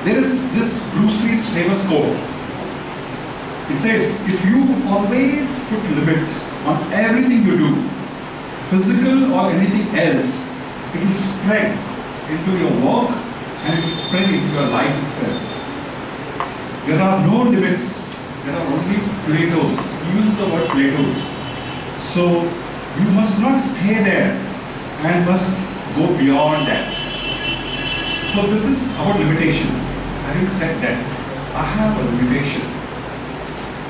There is this Bruce Lee's famous quote. It says, if you always put limits on everything you do, physical or anything else, it will spread into your work and it will spread into your life itself. There are no limits, there are only plateaus. He uses the word plateaus. So you must not stay there and must go beyond that. So this is about limitations. Having said that, I have a limitation.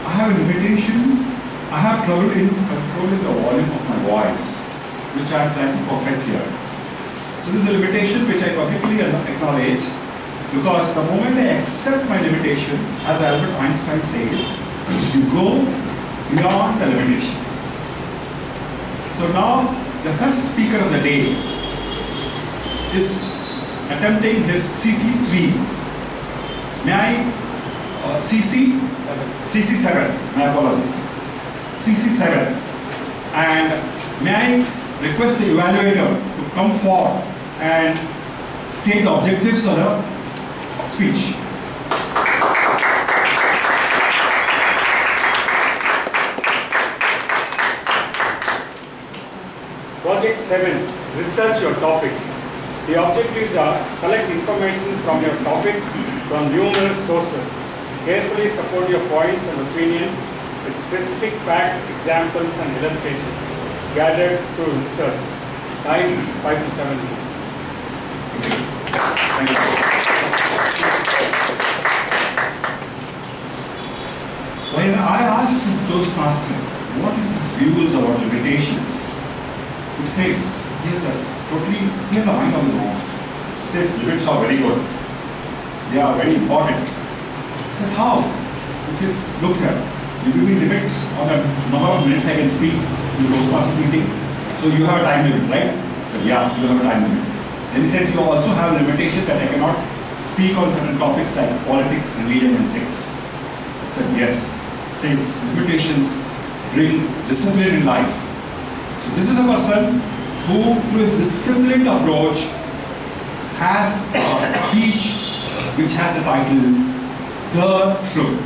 I have trouble in controlling the volume of my voice, which I am trying to perfect here. So this is a limitation which I publicly acknowledge, because the moment I accept my limitation, as Albert Einstein says, you go beyond the limitations. So now, the first speaker of the day is attempting his CC3. May I? CC7, my apologies. CC7. And may I request the evaluator to come forward and state the objectives of the speech. Project 7, research your topic. The objectives are collect information from your topic from numerous sources. Carefully support your points and opinions with specific facts, examples and illustrations gathered through research. Time 5 to 7 minutes. Thank you. When I asked this Toastmaster, what is his views about limitations? He says, he has a mind of his own. He says, limits are very good. They are very important. I said, how? He says, look here, you give me limits on the number of minutes I can speak in the Toastmasters meeting. So you have a time limit, right? I said, yeah, you have a time limit. Then he says, you also have a limitation that I cannot speak on certain topics like politics, religion and sex. I said, yes. He says, limitations bring discipline in life. So this is a person who, through his disciplined approach, has a speech which has a title, The Truth.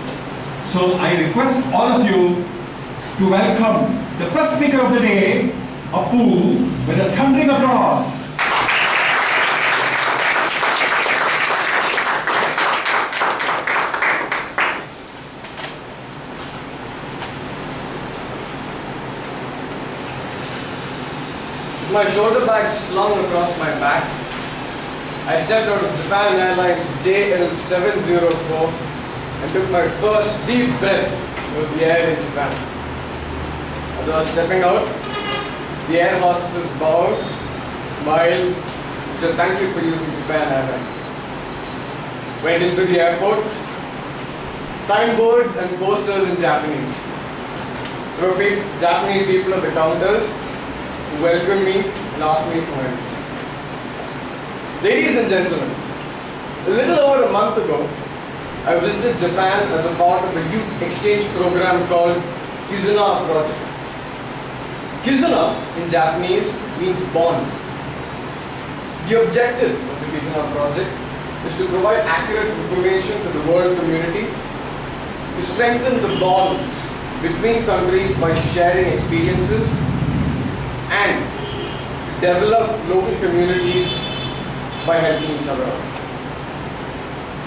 So I request all of you to welcome the first speaker of the day, Appu, with a thundering applause. My shoulder bag slung across my back, I stepped out of Japan Airlines JL704 and took my first deep breath of the air in Japan. As I was stepping out, the air hostesses bowed, smiled, and said thank you for using Japan Airlines. Went into the airport, signboards and posters in Japanese. There were Japanese people at the counters who welcomed me and asked me for help. Ladies and gentlemen, a little over a month ago, I visited Japan as a part of a youth exchange program called Kizuna Project. Kizuna in Japanese means bond. The objectives of the Kizuna Project is to provide accurate information to the world community, to strengthen the bonds between countries by sharing experiences, and develop local communities by helping each other out.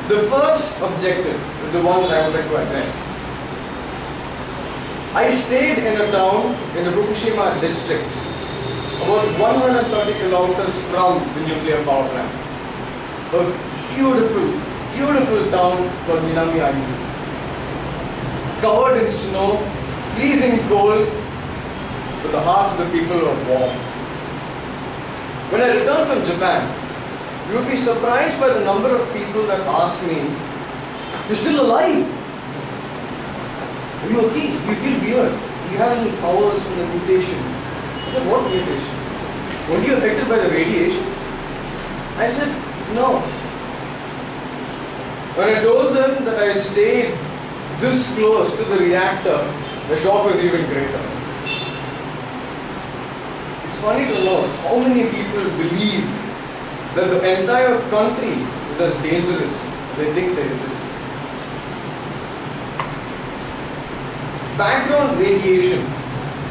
The first objective is the one that I would like to address. I stayed in a town in the Fukushima district, about 130 kilometers from the nuclear power plant. A beautiful, beautiful town called Minami Aizu. Covered in snow, freezing cold, but the hearts of the people are warm. When I returned from Japan, you would be surprised by the number of people that asked me, "You're still alive? Are you okay? Do you feel weird? Do you have any powers from the mutation?" I said, "What mutation?" He said, "Weren't you affected by the radiation?" I said, "No." When I told them that I stayed this close to the reactor, the shock was even greater. It's funny to know how many people believe that the entire country is as dangerous They think that it is. Background radiation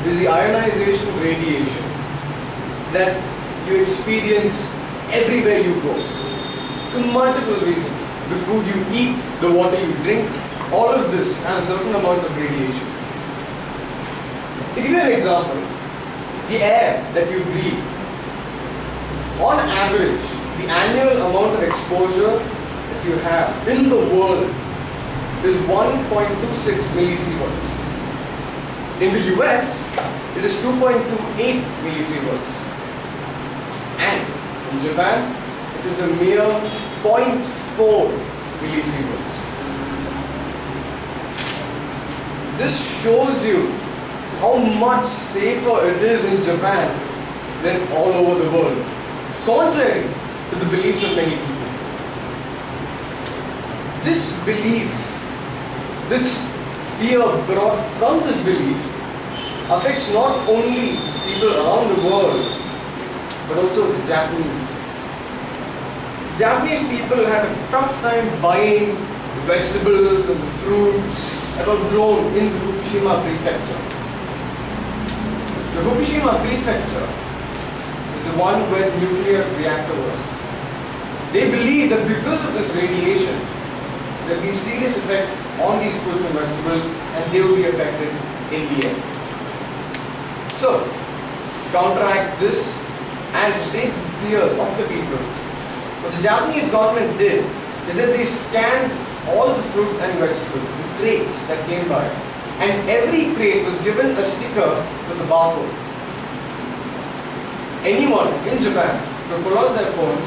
is the ionization radiation that you experience everywhere you go. For multiple reasons. The food you eat, the water you drink, all of this has a certain amount of radiation. To give you an example, the air that you breathe, on average, the annual amount of exposure that you have in the world is 1.26 millisieverts. In the US, it is 2.28 millisieverts. And in Japan, it is a mere 0.4 millisieverts. This shows you how much safer it is in Japan than all over the world, contrary to the beliefs of many people. This belief, this fear brought from this belief affects not only people around the world, but also the Japanese. Japanese people had a tough time buying the vegetables and the fruits that were grown in the Fukushima prefecture. The Fukushima prefecture is the one where the nuclear reactor was. They believe that because of this radiation, there will be serious effect on these fruits and vegetables, and they will be affected in the air. So, to counteract this and to stay the fears of the people, what the Japanese government did is that they scanned all the fruits and vegetables, the crates that came by, and every crate was given a sticker with a barcode. Anyone in Japan could pull out their phones,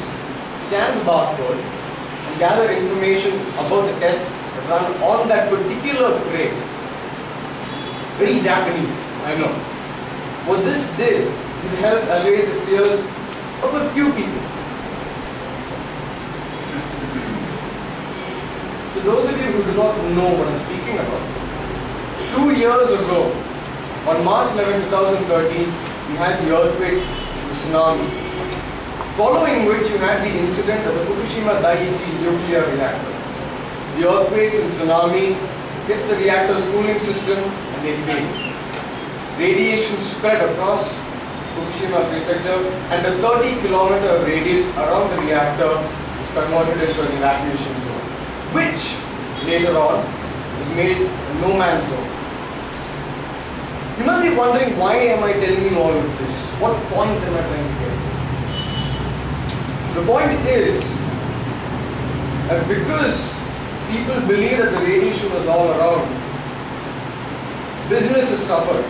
scan the barcode, and gather information about the tests that run on that particular crate. Very Japanese, I know. What this did is it helped allay the fears of a few people. To those of you who do not know what I'm speaking about, 2 years ago, on March 11, 2013, we had the earthquake, the tsunami, following which you had the incident of the Fukushima Daiichi nuclear reactor. The earthquakes and tsunami hit the reactor's cooling system and they failed. Radiation spread across Fukushima prefecture and the 30-kilometer radius around the reactor was converted into an evacuation zone, which later on was made a no-man's zone. You must be wondering, why am I telling you all of this? What point am I trying to get? The point is that because people believe that the radiation was all around, businesses suffered.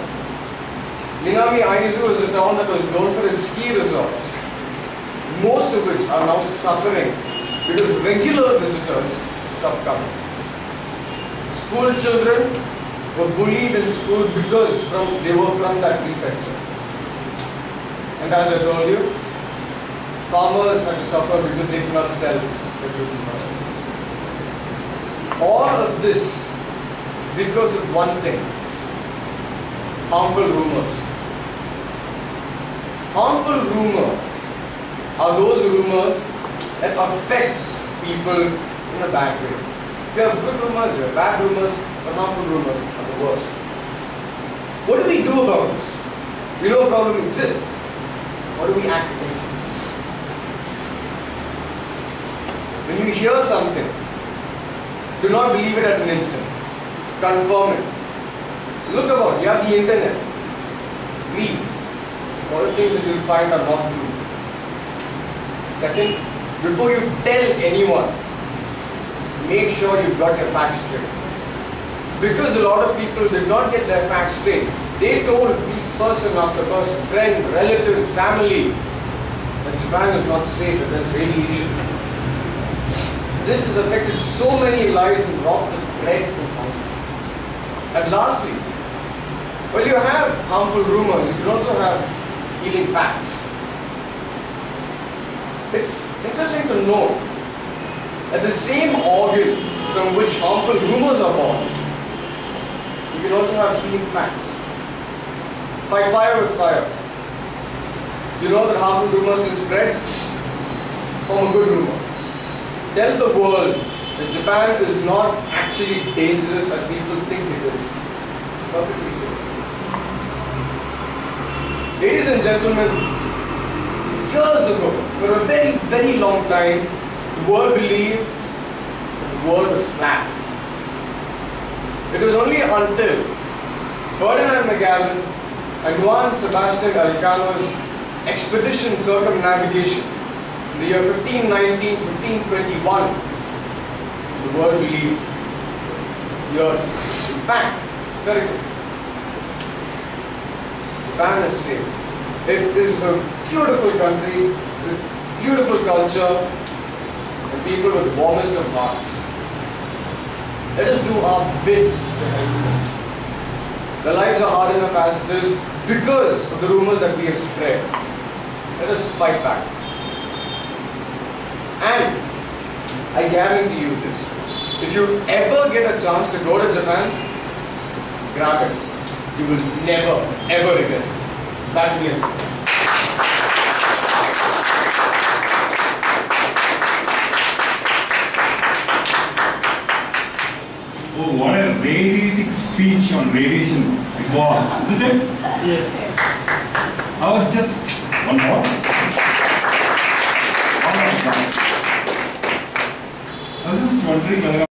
Minami Aizu is a town that was known for its ski resorts, most of which are now suffering because regular visitors stopped coming. School children were bullied in school because they were from that prefecture. And as I told you, farmers had to suffer because they could not sell their fruits and vegetables. All of this because of one thing: harmful rumors. Harmful rumors are those rumors that affect people in a bad way. There are good rumors, there are bad rumors, but harmful rumors are the worst. What do we do about this? We know a problem exists. What do we act against it? When you hear something, do not believe it at an instant. Confirm it. Look about, you have the internet. Read. All the things that you will find are not true. Second, before you tell anyone, make sure you've got your facts straight. Because a lot of people did not get their facts straight, they told person after person, friend, relative, family, that Japan is not safe, that there's radiation. This has affected so many lives and robbed the bread from houses. And lastly, well, you have harmful rumors, you can also have healing facts. It's interesting to note that the same organ from which harmful rumors are born, you can also have healing facts. Fight fire with fire. You know that harmful rumors can spread? Form a good rumor. Tell the world that Japan is not actually dangerous as people think it is. It's perfectly safe. Ladies and gentlemen, years ago, for a very, very long time, the world believed that the world was flat. It was only until Ferdinand Magellan and Juan Sebastian Elcano's expedition circumnavigation in the year 1519, 1521, the world believed the earth is in fact spherical. Japan is safe. It is a beautiful country with beautiful culture and people with the warmest of hearts. Let us do our bit to help them. Their lives are hard enough as it is because of the rumors that we have spread. Let us fight back. And I guarantee you this. If you ever get a chance to go to Japan, grab it. You will never, ever regret it. Back to the MC. Oh, what a radiating speech on radiation it was, isn't it? Yes. I was just one more. I was just wondering whether